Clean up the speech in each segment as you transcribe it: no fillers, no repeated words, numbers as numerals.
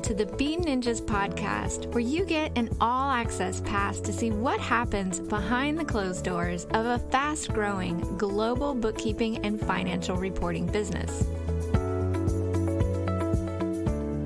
to the Bean Ninjas podcast, where you get an all-access pass to see what happens behind the closed doors of a fast-growing global bookkeeping and financial reporting business.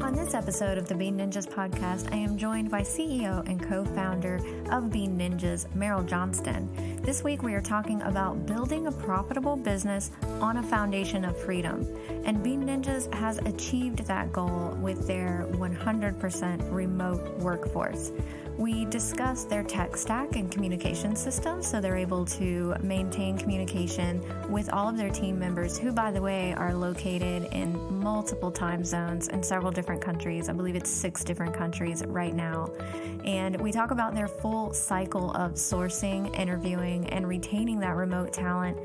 On this episode of the Bean Ninjas podcast, I am joined by CEO and co-founder of Bean Ninjas, Meryl Johnston. This week we are talking about building a profitable business on a foundation of freedom. And Bean Ninjas has achieved that goal with their 100% remote workforce. We discuss their tech stack and communication systems so they're able to maintain communication with all of their team members, who, by the way, are located in multiple time zones in several different countries. I believe it's 6 different countries right now. And we talk about their full cycle of sourcing, interviewing, and retaining that remote talent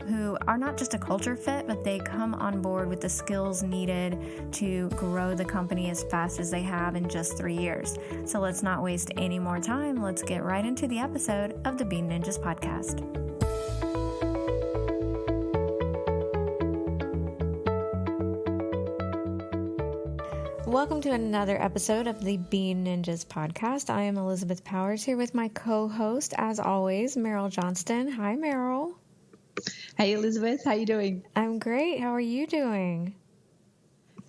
who are not just a culture fit, but they come on board with the skills needed to grow the company as fast as they have in just 3 years. So let's not waste any more time. Let's get right into the episode of the Bean Ninjas podcast. Welcome to another episode of the Bean Ninjas podcast. I am Elizabeth Powers here with my co-host, as always, Meryl Johnston. Hi, Meryl. Hey, Elizabeth. How you doing? I'm great. How are you doing?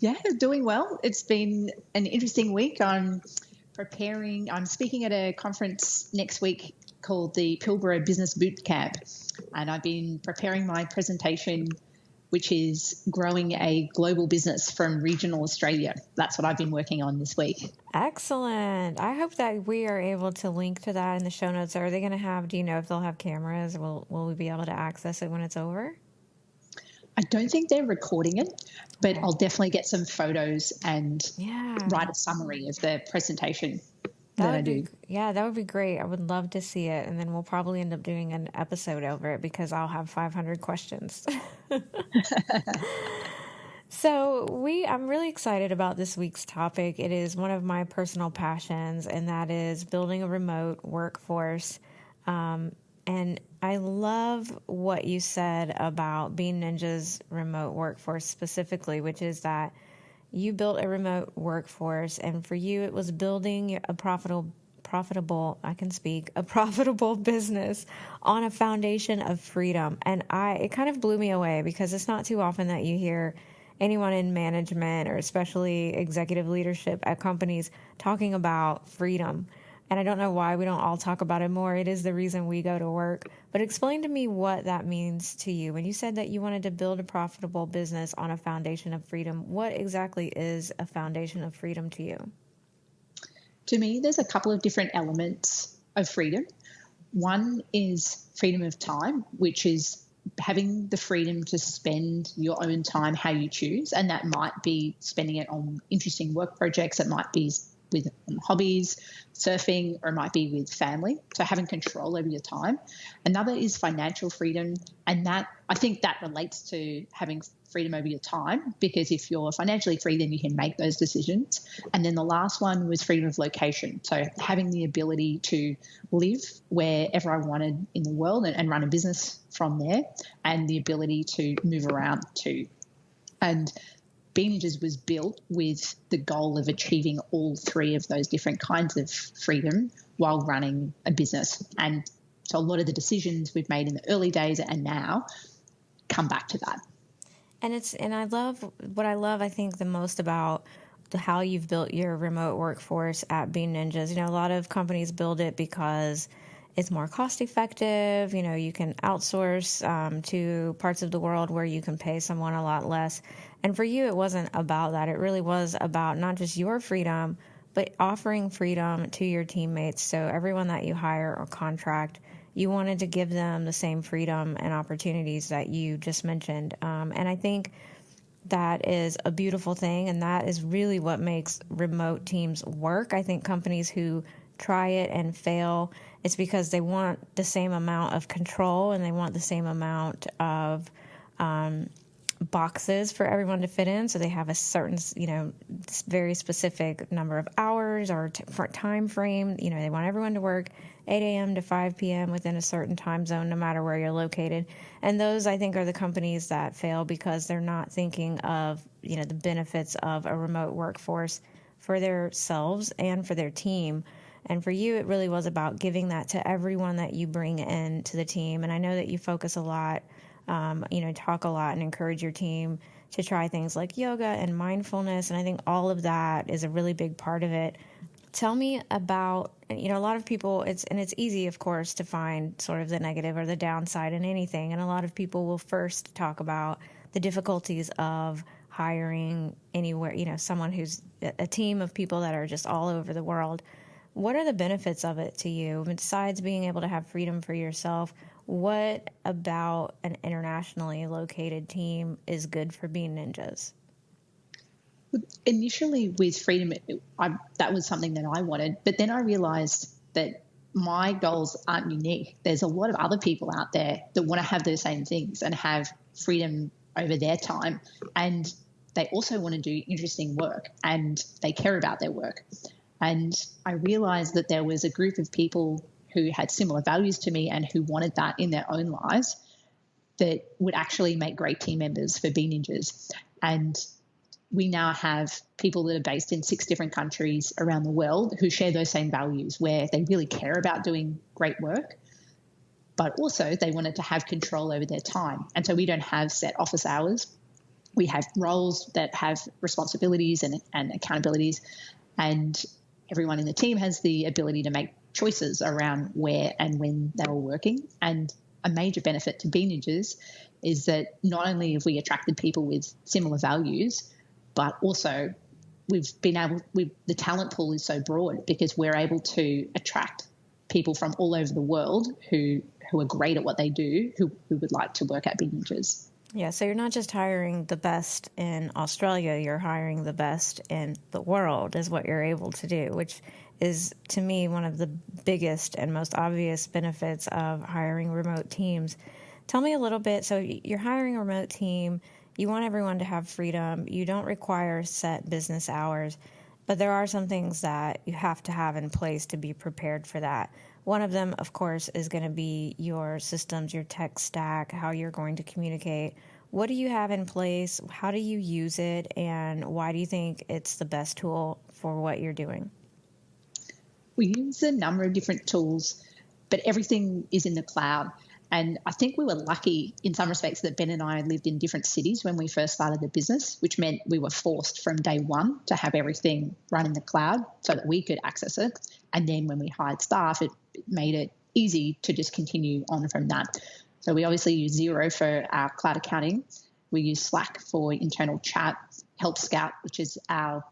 Yeah, doing well. It's been an interesting week. I'm speaking at a conference next week called the Pilbara Business Boot Camp, and I've been preparing my presentation, which is growing a global business from regional Australia. That's what I've been working on this week. Excellent. I hope that we are able to link to that in the show notes. Are they going to have, do you know if they'll have cameras? Will we be able to access it when it's over? I don't think they're recording it, but I'll definitely get some photos and write a summary of the presentation that I do. That would be great. I would love to see it. And then we'll probably end up doing an episode over it because I'll have 500 questions. So I'm really excited about this week's topic. It is one of my personal passions, and that is building a remote workforce. And I love what you said about Bean Ninja's remote workforce specifically, which is that you built a remote workforce, and for you, it was building a profitable business on a foundation of freedom. And it kind of blew me away because it's not too often that you hear anyone in management or especially executive leadership at companies talking about freedom. And I don't know why we don't all talk about it more. It is the reason we go to work. But explain to me what that means to you. When you said that you wanted to build a profitable business on a foundation of freedom, what exactly is a foundation of freedom to you? To me, there's a couple of different elements of freedom. One is freedom of time, which is having the freedom to spend your own time how you choose. And that might be spending it on interesting work projects. It might be with hobbies, surfing, or it might be with family. So having control over your time. Another is financial freedom. And that, I think that relates to having freedom over your time, because if you're financially free, then you can make those decisions. And then the last one was freedom of location. So having the ability to live wherever I wanted in the world and run a business from there, and the ability to move around too. And Bean Ninjas was built with the goal of achieving all 3 of those different kinds of freedom while running a business. And so a lot of the decisions we've made in the early days and now come back to that. And I love, I think, the most about how you've built your remote workforce at Bean Ninjas. You know, a lot of companies build it because it's more cost effective. You know, you can outsource to parts of the world where you can pay someone a lot less. And for you, it wasn't about that. It really was about not just your freedom, but offering freedom to your teammates. So everyone that you hire or contract, you wanted to give them the same freedom and opportunities that you just mentioned. And I think that is a beautiful thing, and that is really what makes remote teams work. I think companies who try it and fail, it's because they want the same amount of control and they want the same amount of boxes for everyone to fit in. So they have a certain, very specific number of hours or time frame. You know, they want everyone to work 8 a.m. to 5 p.m. within a certain time zone, no matter where you're located. And those, I think, are the companies that fail because they're not thinking of, the benefits of a remote workforce for themselves and for their team. And for you, it really was about giving that to everyone that you bring in to the team. And I know that you focus a lot, talk a lot and encourage your team to try things like yoga and mindfulness. And I think all of that is a really big part of it. Tell me about, a lot of people, it's easy, of course, to find sort of the negative or the downside in anything. And a lot of people will first talk about the difficulties of hiring anywhere, someone who's a team of people that are just all over the world. What are the benefits of it to you? Besides being able to have freedom for yourself, what about an internationally located team is good for Bean Ninjas? Initially with freedom, that was something that I wanted, but then I realized that my goals aren't unique. There's a lot of other people out there that want to have those same things and have freedom over their time, and they also want to do interesting work and they care about their work. And I realized that there was a group of people who had similar values to me and who wanted that in their own lives that would actually make great team members for Bean Ninjas. And we now have people that are based in 6 different countries around the world who share those same values, where they really care about doing great work, but also they wanted to have control over their time. And so we don't have set office hours. We have roles that have responsibilities and accountabilities, and everyone in the team has the ability to make choices around where and when they were working. And a major benefit to Bean Ninjas is that not only have we attracted people with similar values, but also the talent pool is so broad because we're able to attract people from all over the world who are great at what they do, who would like to work at Bean Ninjas. Yeah, so you're not just hiring the best in Australia, you're hiring the best in the world is what you're able to do, which is, to me, one of the biggest and most obvious benefits of hiring remote teams. Tell me a little bit, so you're hiring a remote team, you want everyone to have freedom, you don't require set business hours, but there are some things that you have to have in place to be prepared for that. One of them, of course, is going to be your systems, your tech stack, how you're going to communicate. What do you have in place? How do you use it? And why do you think it's the best tool for what you're doing? We use a number of different tools, but everything is in the cloud. And I think we were lucky in some respects that Ben and I lived in different cities when we first started the business, which meant we were forced from day one to have everything run in the cloud so that we could access it. And then when we hired staff, it made it easy to just continue on from that. So we obviously use Xero for our cloud accounting. We use Slack for internal chat, Help Scout, which is our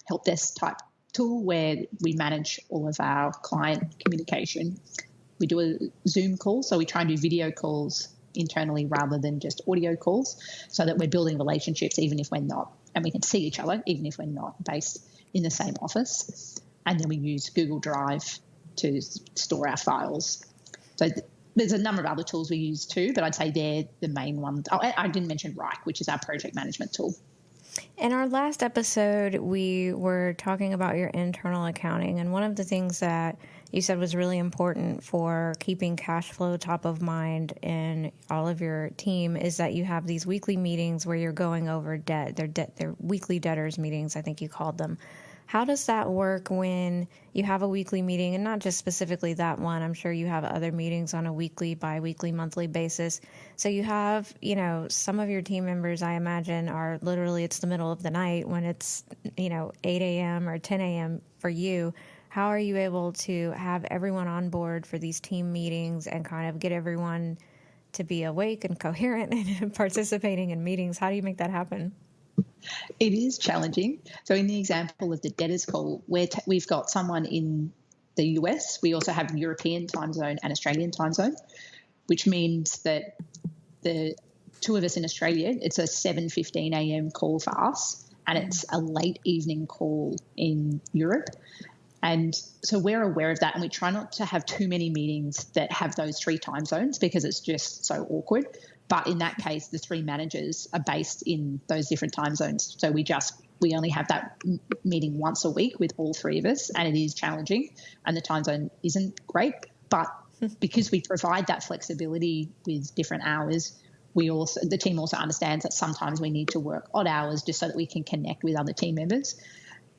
help desk type tool where we manage all of our client communication. We do a Zoom call, so we try and do video calls internally rather than just audio calls so that we're building relationships even if we're not, and we can see each other even if we're not based in the same office. And then we use Google Drive to store our files. So there's a number of other tools we use too, but I'd say they're the main ones. Oh, I didn't mention Rike, which is our project management tool. In our last episode, we were talking about your internal accounting, and one of the things that you said was really important for keeping cash flow top of mind in all of your team is that you have these weekly meetings where you're going over debt. They're weekly debtors meetings, I think you called them. How does that work when you have a weekly meeting, and not just specifically that one? I'm sure you have other meetings on a weekly, bi-weekly, monthly basis. So you have, some of your team members, I imagine, are literally, it's the middle of the night when it's, 8 a.m. or 10 a.m. for you. How are you able to have everyone on board for these team meetings and kind of get everyone to be awake and coherent and participating in meetings? How do you make that happen? It is challenging. So in the example of the debtors call, we've got someone in the US. We also have European time zone and Australian time zone, which means that the two of us in Australia, it's a 7:15 a.m. call for us, and it's a late evening call in Europe. And so we're aware of that, and we try not to have too many meetings that have those 3 time zones because it's just so awkward. But in that case, the 3 managers are based in those different time zones. So we only have that meeting once a week with all 3 of us, and it is challenging, and the time zone isn't great. But because we provide that flexibility with different hours, the team also understands that sometimes we need to work odd hours just so that we can connect with other team members.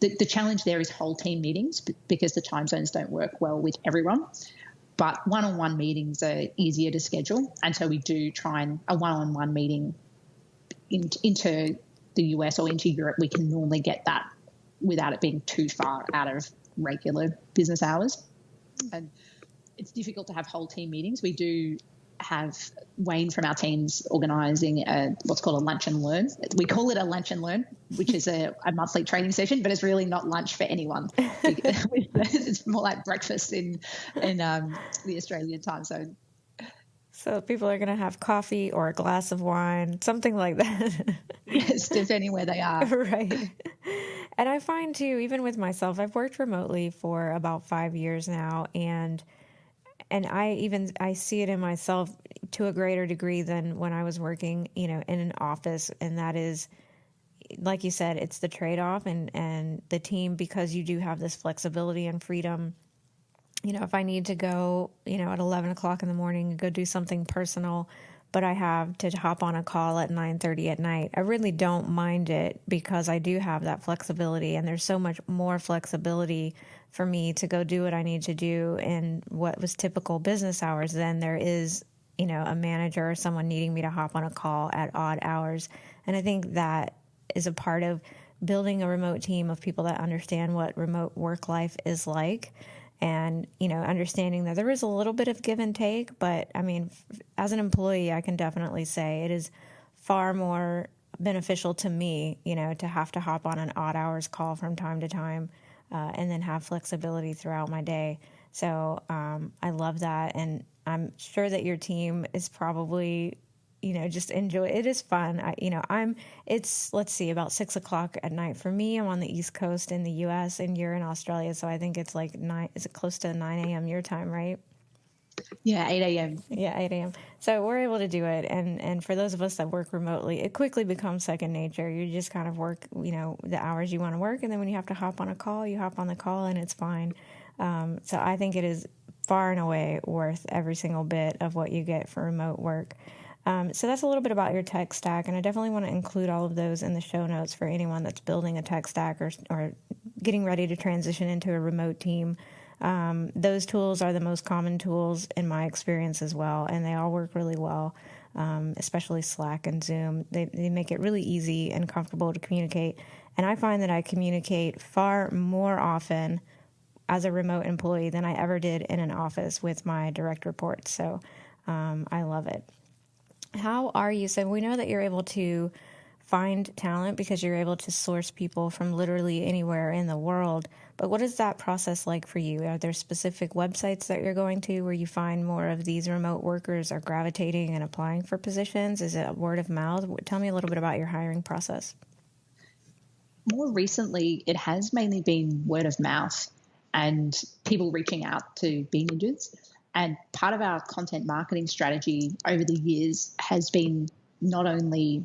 The challenge there is whole team meetings because the time zones don't work well with everyone. But one-on-one meetings are easier to schedule. And so we do try and a one-on-one meeting into the US or into Europe, we can normally get that without it being too far out of regular business hours. And it's difficult to have whole team meetings. We do have Wayne from our teams organising what's called a lunch and learn. We call it a lunch and learn, which is a monthly training session, but it's really not lunch for anyone. It's more like breakfast in the Australian time zone. So people are going to have coffee or a glass of wine, something like that. Yes, depending where they are. Right. And I find too, even with myself, I've worked remotely for about 5 years now, and I see it in myself to a greater degree than when I was working, in an office. And that is, like you said, it's the trade-off and the team, because you do have this flexibility and freedom. If I need to go, at 11 o'clock in the morning and go do something personal, but I have to hop on a call at 9:30 at night, I really don't mind it because I do have that flexibility, and there's so much more flexibility for me to go do what I need to do in what was typical business hours than there is, a manager or someone needing me to hop on a call at odd hours. And I think that is a part of building a remote team of people that understand what remote work life is like. And, understanding that there is a little bit of give and take, but I mean, as an employee, I can definitely say it is far more beneficial to me, to have to hop on an odd hours call from time to time, and then have flexibility throughout my day. So I love that. And I'm sure that your team is probably, just enjoy it. It is fun. Let's see, about 6 o'clock at night for me. I'm on the East Coast in the US and you're in Australia. So I think it's like is it close to 9 a.m. your time, right? Yeah, 8 a.m. Yeah, 8 a.m. So we're able to do it. And for those of us that work remotely, it quickly becomes second nature. You just kind of work, the hours you want to work. And then when you have to hop on a call, you hop on the call and it's fine. So I think it is far and away worth every single bit of what you get for remote work. So that's a little bit about your tech stack, and I definitely want to include all of those in the show notes for anyone that's building a tech stack or getting ready to transition into a remote team. Those tools are the most common tools in my experience as well, and they all work really well, especially Slack and Zoom. They make it really easy and comfortable to communicate, and I find that I communicate far more often as a remote employee than I ever did in an office with my direct reports, so I love it. How are you? So we know that you're able to find talent because you're able to source people from literally anywhere in the world. But what is that process like for you? Are there specific websites that you're going to where you find more of these remote workers are gravitating and applying for positions? Is it word of mouth? Tell me a little bit about your hiring process. More recently, it has mainly been word of mouth and people reaching out to Bean Ninjas. And part of our content marketing strategy over the years has been not only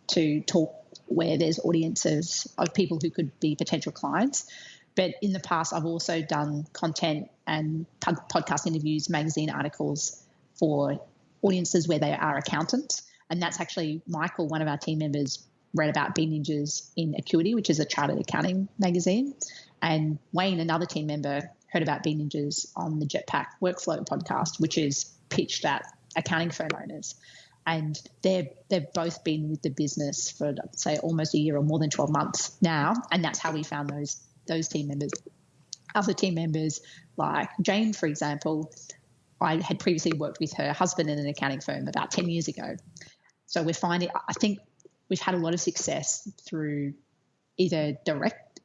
to talk where there's audiences of people who could be potential clients, but in the past I've also done content and podcast interviews, magazine articles for audiences where they are accountants. And that's actually Michael, one of our team members, read about Bean Ninjas in Acuity, which is a chartered accounting magazine. And Wayne, another team member, heard about Bean Ninjas on the Jetpack Workflow podcast, which is pitched at accounting firm owners. And they've both been with the business for, say, almost a year or more than 12 months now. And that's how we found those team members. Other team members like Jane, for example, I had previously worked with her husband in an accounting firm about 10 years ago. So I think we've had a lot of success through either direct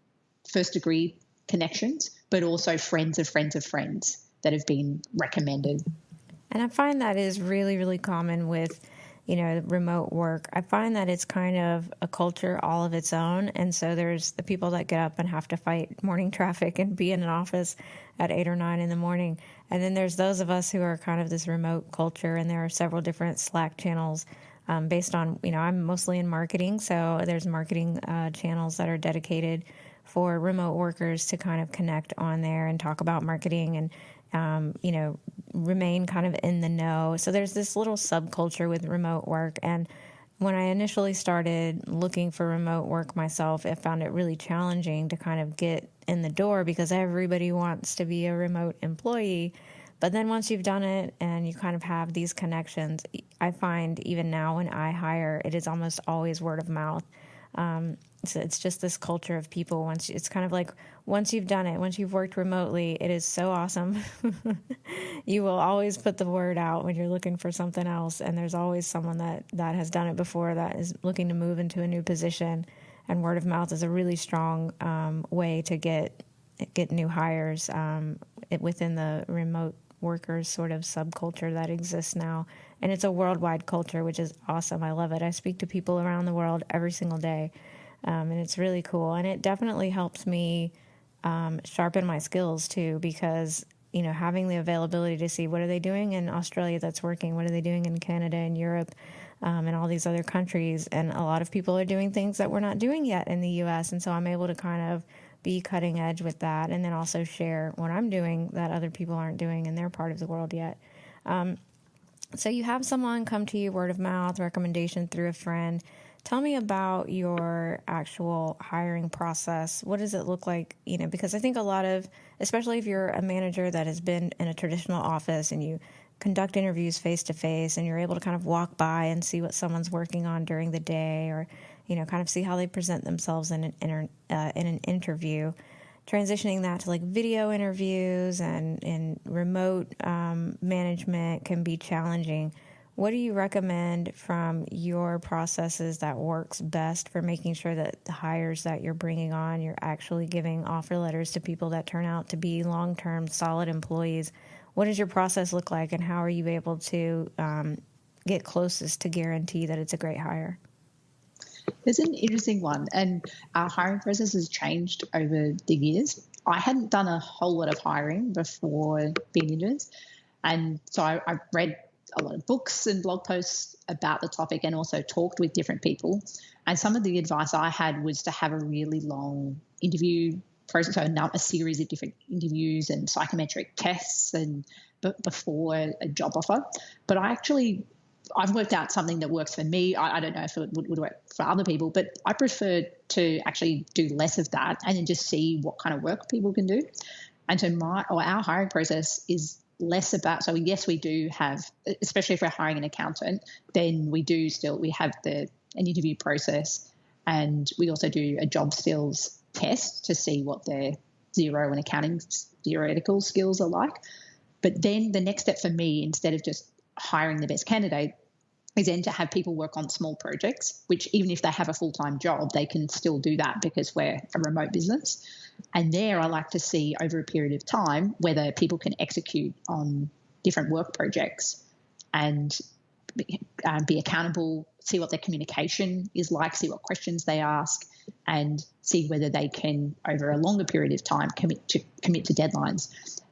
first degree connections, but also friends of friends of friends that have been recommended. And I find that is really, really common with, remote work. I find that it's kind of a culture all of its own. And so there's the people that get up and have to fight morning traffic and be in an office at 8 or 9 in the morning. And then there's those of us who are kind of this remote culture, and there are several different Slack channels based on, I'm mostly in marketing. So there's marketing channels that are dedicated for remote workers to kind of connect on there and talk about marketing and, remain kind of in the know. So there's this little subculture with remote work. And when I initially started looking for remote work myself, I found it really challenging to kind of get in the door because everybody wants to be a remote employee. But then once you've done it and you kind of have these connections, I find even now when I hire, it is almost always word of mouth. So it's just this culture of people. It's kind of like once you've done it, once you've worked remotely, it is so awesome. You will always put the word out when you're looking for something else, and there's always someone that has done it before that is looking to move into a new position. And word of mouth is a really strong way to get new hires within the remote workers sort of subculture that exists now. And it's a worldwide culture, which is awesome. I love it. I speak to people around the world every single day. And it's really cool. And it definitely helps me sharpen my skills, too, because, having the availability to see what are they doing in Australia that's working, what are they doing in Canada and Europe and all these other countries. And a lot of people are doing things that we're not doing yet in the U.S. And so I'm able to kind of be cutting edge with that and then also share what I'm doing that other people aren't doing in their part of the world yet. So you have someone come to you, word of mouth, recommendation through a friend. Tell me about your actual hiring process. What does it look like? Because I think a lot of, especially if you're a manager that has been in a traditional office and you conduct interviews face to face and you're able to kind of walk by and see what someone's working on during the day or, kind of see how they present themselves in an interview. Transitioning that to like video interviews and remote management can be challenging. What do you recommend from your processes that works best for making sure that the hires that you're bringing on, you're actually giving offer letters to people that turn out to be long-term, solid employees? What does your process look like, and how are you able to get closest to guarantee that it's a great hire? There's an interesting one, and our hiring process has changed over the years. I hadn't done a whole lot of hiring before Bean Ninjas, and so I read a lot of books and blog posts about the topic and also talked with different people. And some of the advice I had was to have a really long interview process, so a series of different interviews and psychometric tests and before a job offer. But I've worked out something that works for me. I don't know if it would work for other people, but I prefer to actually do less of that and then just see what kind of work people can do. And so our hiring process is less about, so yes, we do have, especially if we're hiring an accountant, then we have an interview process, and we also do a job skills test to see what their zero and accounting theoretical skills are like. But then the next step for me, instead of just hiring the best candidate, is then to have people work on small projects, which even if they have a full-time job, they can still do that because we're a remote business. And there I like to see over a period of time whether people can execute on different work projects and be accountable, see what their communication is like, see what questions they ask, and see whether they can, over a longer period of time, commit to deadlines.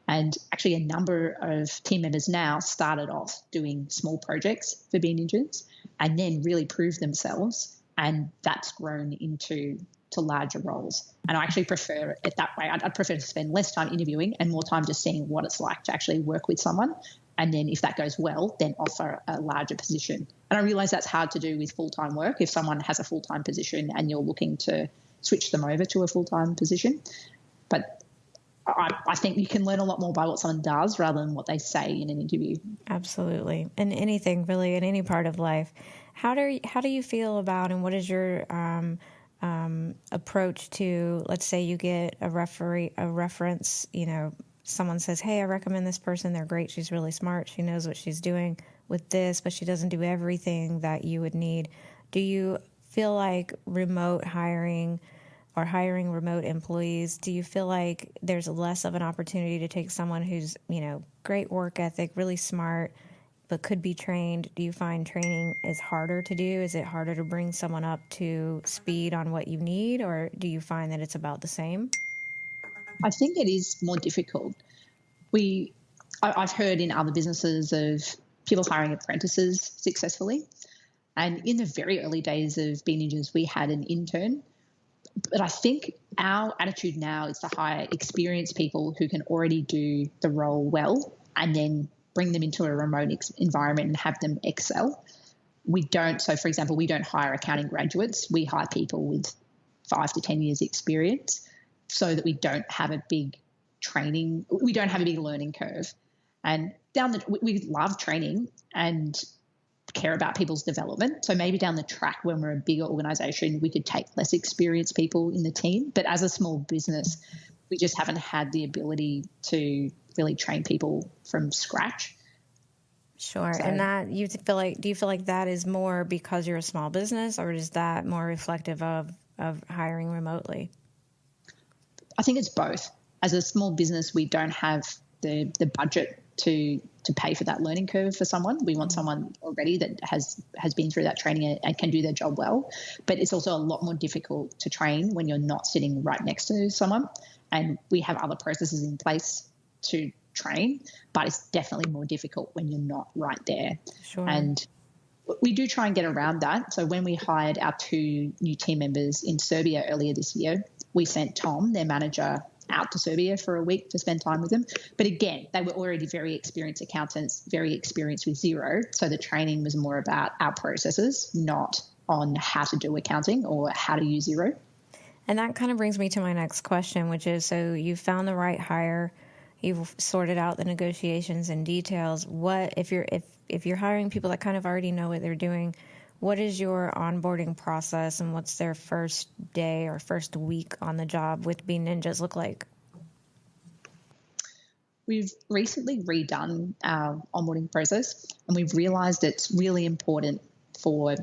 And actually a number of team members now started off doing small projects for Bean Ninjas and then really proved themselves, and that's grown into larger roles. And I actually prefer it that way. I'd prefer to spend less time interviewing and more time just seeing what it's like to actually work with someone. And then if that goes well, then offer a larger position. And I realize that's hard to do with full-time work if someone has a full-time position and you're looking to switch them over to a full-time position. But I think you can learn a lot more by what someone does rather than what they say in an interview. Absolutely. And anything really in any part of life. How do you feel about, and what is your approach to, let's say you get a reference, someone says, hey, I recommend this person. They're great. She's really smart. She knows what she's doing with this, but she doesn't do everything that you would need. Do you feel like remote hiring or hiring remote employees, do you feel like there's less of an opportunity to take someone who's, great work ethic, really smart, but could be trained? Do you find training is harder to do? Is it harder to bring someone up to speed on what you need, or do you find that it's about the same? I think it is more difficult. I've heard in other businesses of people hiring apprentices successfully. And in the very early days of Bean Ninjas, we had an intern. But I think our attitude now is to hire experienced people who can already do the role well and then bring them into a remote environment and have them excel. So for example, we don't hire accounting graduates. We hire people with 5 to 10 years experience so that we don't have a big learning curve. And we love training and care about people's development. So maybe down the track when we're a bigger organisation, we could take less experienced people in the team. But as a small business, we just haven't had the ability to really train people from scratch. Sure. So, and do you feel like that is more because you're a small business, or is that more reflective of hiring remotely? I think it's both. As a small business, we don't have the budget to pay for that learning curve for someone. We want someone already that has been through that training and can do their job well. But it's also a lot more difficult to train when you're not sitting right next to someone. And we have other processes in place to train, but it's definitely more difficult when you're not right there. Sure. And we do try and get around that. So when we hired our 2 new team members in Serbia earlier this year, we sent Tom, their manager, out to Serbia for a week to spend time with them. But again, they were already very experienced accountants, very experienced with Xero. So the training was more about our processes, not on how to do accounting or how to use Xero. And that kind of brings me to my next question, which is, so you found the right hire, you've sorted out the negotiations and details. What if you're hiring people that kind of already know what they're doing, what is your onboarding process and what's their first day or first week on the job with Bean Ninjas look like? We've recently redone our onboarding process, and we've realised it's really important for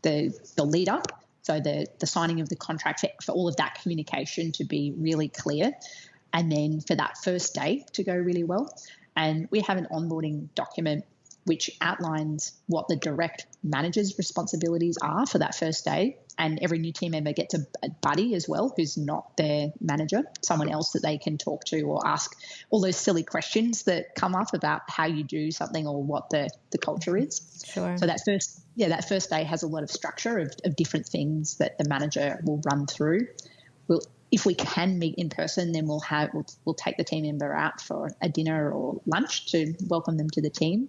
the lead up, so the signing of the contract, for all of that communication to be really clear, and then for that first day to go really well. And we have an onboarding document which outlines what the direct manager's responsibilities are for that first day. And every new team member gets a buddy as well, who's not their manager, someone else that they can talk to or ask all those silly questions that come up about how you do something or what the culture is. Sure. So that first day has a lot of structure of different things that the manager will run through. If we can meet in person, then we'll take the team member out for a dinner or lunch to welcome them to the team.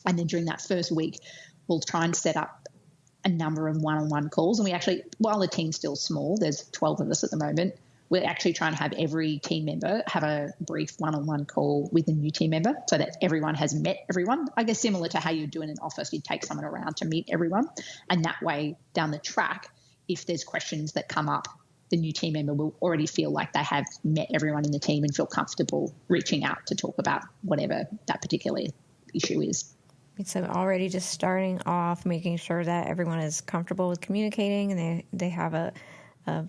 And then during that first week, we'll try and set up a number of one-on-one calls. And we actually, while the team's still small, there's 12 of us at the moment, we're actually trying to have every team member have a brief one-on-one call with a new team member so that everyone has met everyone. I guess similar to how you do in an office, you take someone around to meet everyone. And that way, down the track, if there's questions that come up, the new team member will already feel like they have met everyone in the team and feel comfortable reaching out to talk about whatever that particular issue is. So already just starting off, making sure that everyone is comfortable with communicating and they have a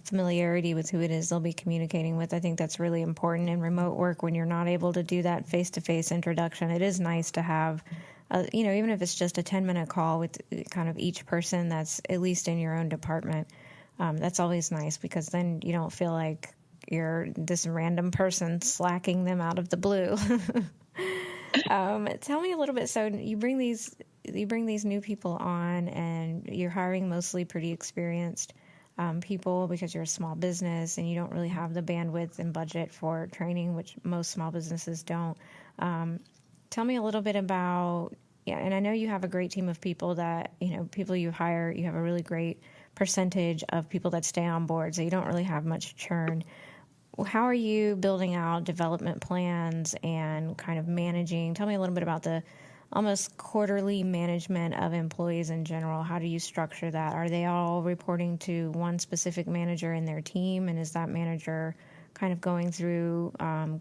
familiarity with who it is they'll be communicating with. I think that's really important in remote work when you're not able to do that face-to-face introduction. It is nice to have, even if it's just a 10-minute call with kind of each person that's at least in your own department. That's always nice because then you don't feel like you're this random person slacking them out of the blue. Tell me a little bit. So you bring these new people on, and you're hiring mostly pretty experienced people because you're a small business and you don't really have the bandwidth and budget for training, which most small businesses don't. Tell me a little bit about, and I know you have a great team of people that, people you hire, you have a really great percentage of people that stay on board, so you don't really have much churn. How are you building out development plans and kind of managing? Tell me a little bit about the almost quarterly management of employees in general. How do you structure that? Are they all reporting to one specific manager in their team? And is that manager kind of going through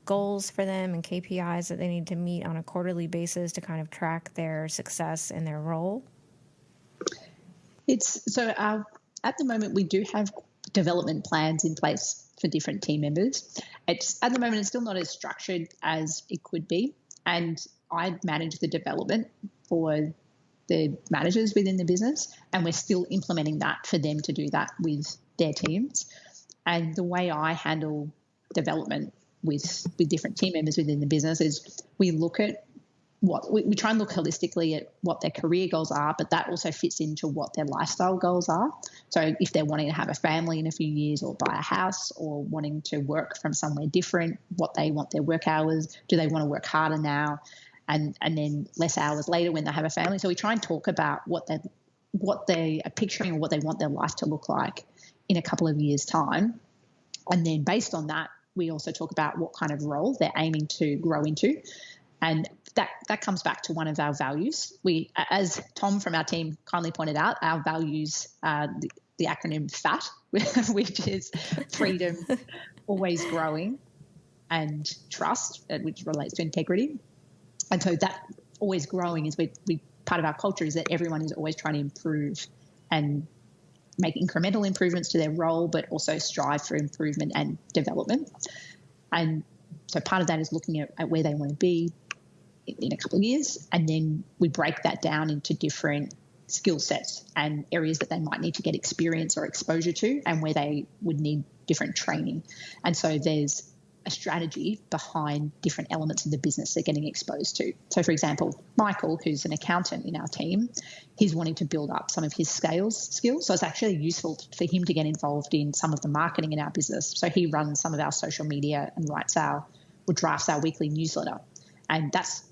goals for them and KPIs that they need to meet on a quarterly basis to kind of track their success in their role? At the moment, we do have development plans in place for different team members. At the moment, it's still not as structured as it could be. And I manage the development for the managers within the business, and we're still implementing that for them to do that with their teams. And the way I handle development with different team members within the business is we look at we try and look holistically at what their career goals are, but that also fits into what their lifestyle goals are. So if they're wanting to have a family in a few years or buy a house or wanting to work from somewhere different, what they want their work hours, do they want to work harder now and then less hours later when they have a family? So we try and talk about what they are picturing or what they want their life to look like in a couple of years' time. And then based on that, we also talk about what kind of role they're aiming to grow into. And that comes back to one of our values. We, as Tom from our team kindly pointed out, our values are the acronym FAT, which is freedom, always growing, and trust, which relates to integrity. And so that always growing is we part of our culture is that everyone is always trying to improve and make incremental improvements to their role, but also strive for improvement and development. And so part of that is looking at where they want to be in a couple of years, and then we break that down into different skill sets and areas that they might need to get experience or exposure to and where they would need different training. And so there's a strategy behind different elements of the business they're getting exposed to. So, for example, Michael, who's an accountant in our team, he's wanting to build up some of his skills. So it's actually useful for him to get involved in some of the marketing in our business. So he runs some of our social media and drafts our weekly newsletter. And that's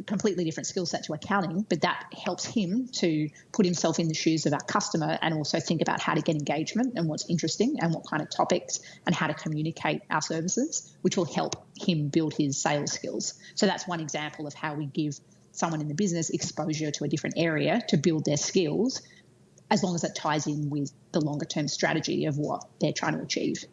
completely different skill set to accounting, but that helps him to put himself in the shoes of our customer and also think about how to get engagement and what's interesting and what kind of topics and how to communicate our services, which will help him build his sales skills. So that's one example of how we give someone in the business exposure to a different area to build their skills, as long as it ties in with the longer term strategy of what they're trying to achieve.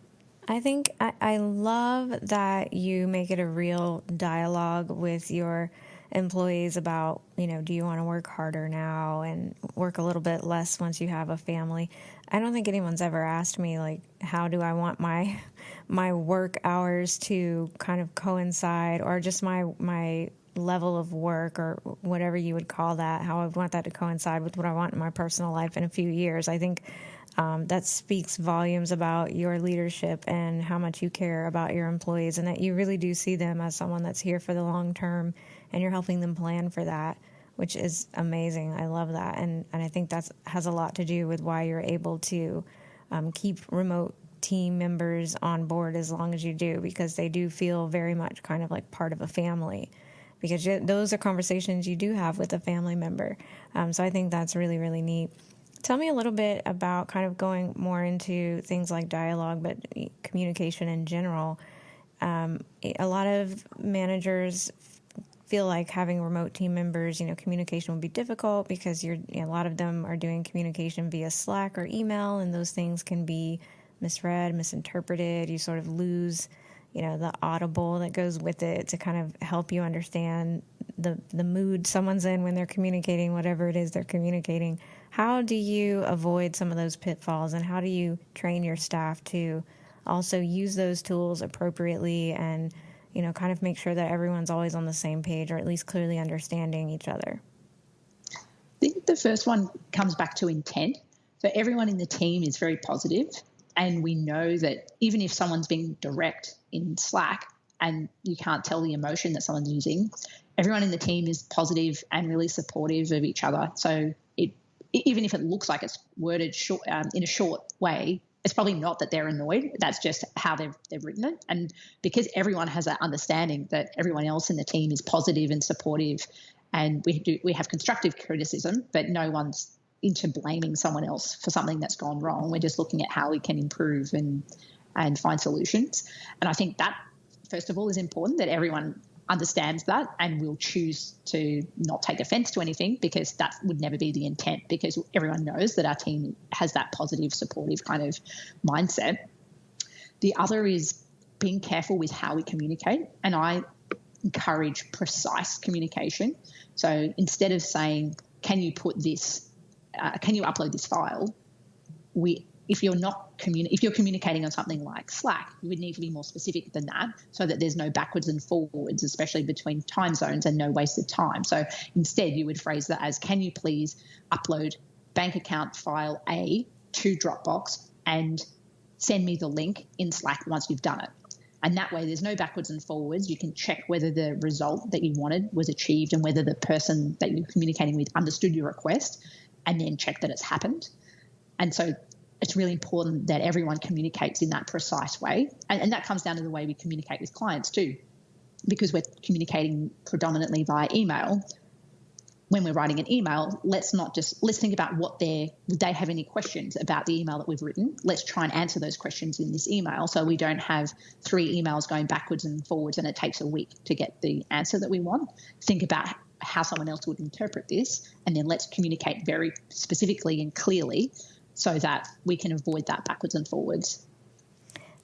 I think I love that you make it a real dialogue with your employees about, do you want to work harder now and work a little bit less once you have a family? I don't think anyone's ever asked me, like, how do I want my work hours to kind of coincide, or just my level of work or whatever you would call that, how I want that to coincide with what I want in my personal life in a few years. I think that speaks volumes about your leadership and how much you care about your employees, and that you really do see them as someone that's here for the long term, and you're helping them plan for that, which is amazing. I love that. And I think that has a lot to do with why you're able to keep remote team members on board as long as you do, because they do feel very much kind of like part of a family, because those are conversations you do have with a family member. So I think that's really, really neat. Tell me a little bit about kind of going more into things like dialogue, but communication in general. A lot of managers feel like having remote team members, communication will be difficult because a lot of them are doing communication via Slack or email, and those things can be misread, misinterpreted. You sort of lose, the audible that goes with it to kind of help you understand the mood someone's in when they're communicating whatever it is they're communicating. How do you avoid some of those pitfalls, and how do you train your staff to also use those tools appropriately and, kind of make sure that everyone's always on the same page, or at least clearly understanding each other? I think the first one comes back to intent. So everyone in the team is very positive, and we know that even if someone's being direct in Slack and you can't tell the emotion that someone's using, everyone in the team is positive and really supportive of each other. So even if it looks like it's worded in a short way, it's probably not that they're annoyed. That's just how they've written it. And because everyone has that understanding that everyone else in the team is positive and supportive, and we have constructive criticism, but no one's into blaming someone else for something that's gone wrong. We're just looking at how we can improve and find solutions. And I think that, first of all, is important, that everyone understands that and will choose to not take offense to anything, because that would never be the intent, because everyone knows that our team has that positive, supportive kind of mindset. The other is being careful with how we communicate, and I encourage precise communication. So instead of saying, can you upload this file, if you're communicating on something like Slack, you would need to be more specific than that, so that there's no backwards and forwards, especially between time zones, and no wasted time. So instead, you would phrase that as, can you please upload bank account file A to Dropbox and send me the link in Slack once you've done it. And that way there's no backwards and forwards. You can check whether the result that you wanted was achieved and whether the person that you're communicating with understood your request, and then check that it's happened. And so it's really important that everyone communicates in that precise way. And that comes down to the way we communicate with clients too, because we're communicating predominantly via email. When we're writing an email, let's think about would they have any questions about the email that we've written. Let's try and answer those questions in this email so we don't have 3 emails going backwards and forwards and it takes a week to get the answer that we want. Think about how someone else would interpret this, and then let's communicate very specifically and clearly so that we can avoid that backwards and forwards.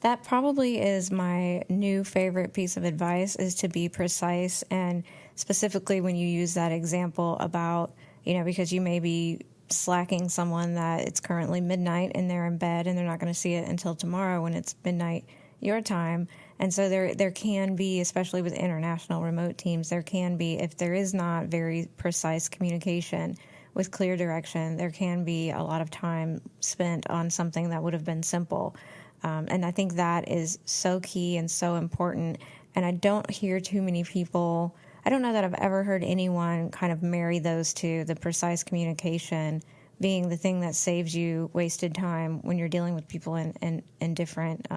That probably is my new favorite piece of advice, is to be precise. And specifically when you use that example about, because you may be slacking someone that it's currently midnight and they're in bed and they're not going to see it until tomorrow when it's midnight your time. And so there can be, especially with international remote teams, there can be, if there is not very precise communication with clear direction, there can be a lot of time spent on something that would have been simple. And I think that is so key and so important. And I don't hear too many people, I don't know that I've ever heard anyone kind of marry those two, the precise communication being the thing that saves you wasted time when you're dealing with people in different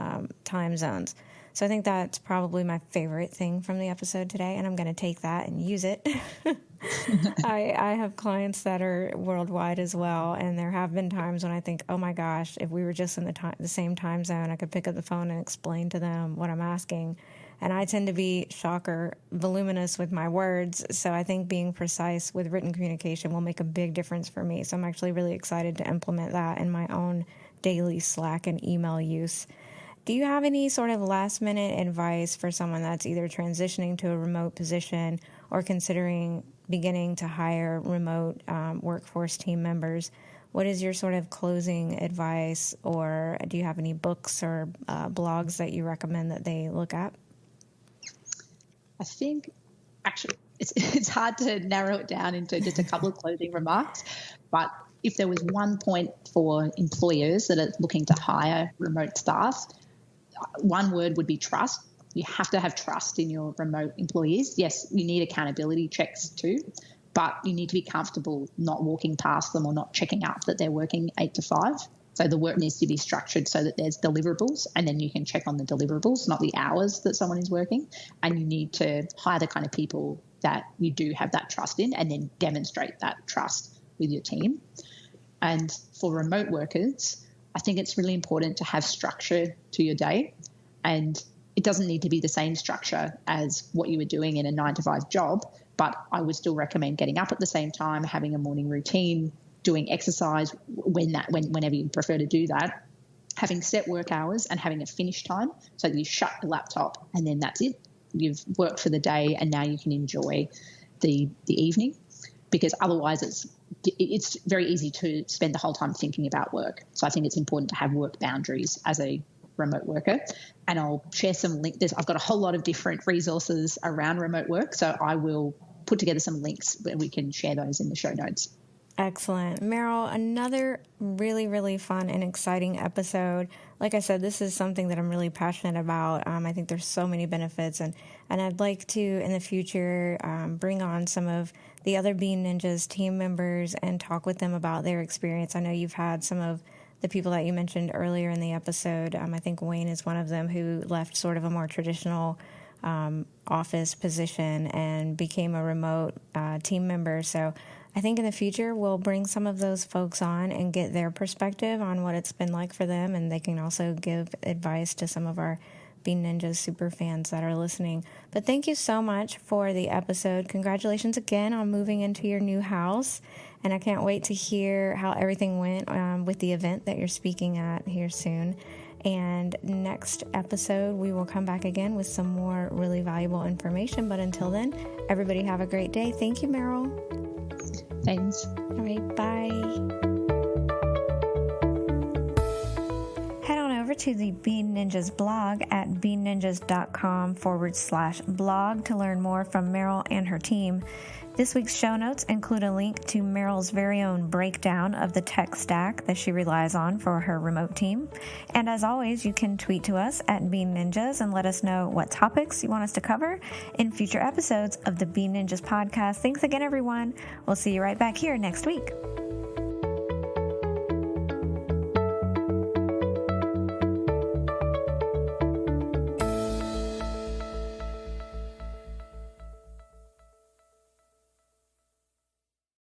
time zones. So I think that's probably my favorite thing from the episode today, and I'm going to take that and use it. I have clients that are worldwide as well, and there have been times when I think, oh my gosh, if we were just in the same time zone, I could pick up the phone and explain to them what I'm asking. And I tend to be, shocker, voluminous with my words, so I think being precise with written communication will make a big difference for me. So I'm actually really excited to implement that in my own daily Slack and email use. Do you have any sort of last-minute advice for someone that's either transitioning to a remote position or considering beginning to hire remote workforce team members? What is your sort of closing advice, or do you have any books or blogs that you recommend that they look at? I think actually it's hard to narrow it down into just a couple of closing remarks, but if there was one point for employers that are looking to hire remote staff, one word would be trust. You have to have trust in your remote employees. Yes, you need accountability checks too, but you need to be comfortable not walking past them or not checking up that they're working 8 to 5. So the work needs to be structured so that there's deliverables, and then you can check on the deliverables, not the hours that someone is working. And you need to hire the kind of people that you do have that trust in, and then demonstrate that trust with your team. And for remote workers, I think it's really important to have structure to your day, and it doesn't need to be the same structure as what you were doing in a 9-to-5 job, but I would still recommend getting up at the same time, having a morning routine, doing exercise whenever you prefer to do that, having set work hours and having a finish time so that you shut the laptop and then that's it. You've worked for the day and now you can enjoy the evening, because otherwise it's very easy to spend the whole time thinking about work. So I think it's important to have work boundaries as a remote worker. And I'll share some links. I've got a whole lot of different resources around remote work, so I will put together some links where we can share those in the show notes. Excellent. Meryl, another really, really fun and exciting episode. Like I said, this is something that I'm really passionate about. I think there's so many benefits, and I'd like to, in the future, bring on some of the other Bean Ninjas team members and talk with them about their experience. I know you've had some of the people that you mentioned earlier in the episode. I think Wayne is one of them who left sort of a more traditional office position and became a remote team member. So I think in the future we'll bring some of those folks on and get their perspective on what it's been like for them, and they can also give advice to some of our Bean Ninjas super fans that are listening. But thank you so much for the episode. Congratulations again on moving into your new house, and I can't wait to hear how everything went with the event that you're speaking at here soon. And next episode, we will come back again with some more really valuable information. But until then, everybody have a great day. Thank you, Meryl. Thanks. All right, bye. Head on over over to the Bean Ninjas blog at beanninjas.com/blog to learn more from Meryl and her team. This week's show notes include a link to Meryl's very own breakdown of the tech stack that she relies on for her remote team. And as always, you can tweet to us at Bean Ninjas and let us know what topics you want us to cover in future episodes of the Bean Ninjas podcast. Thanks again, everyone. We'll see you right back here next week.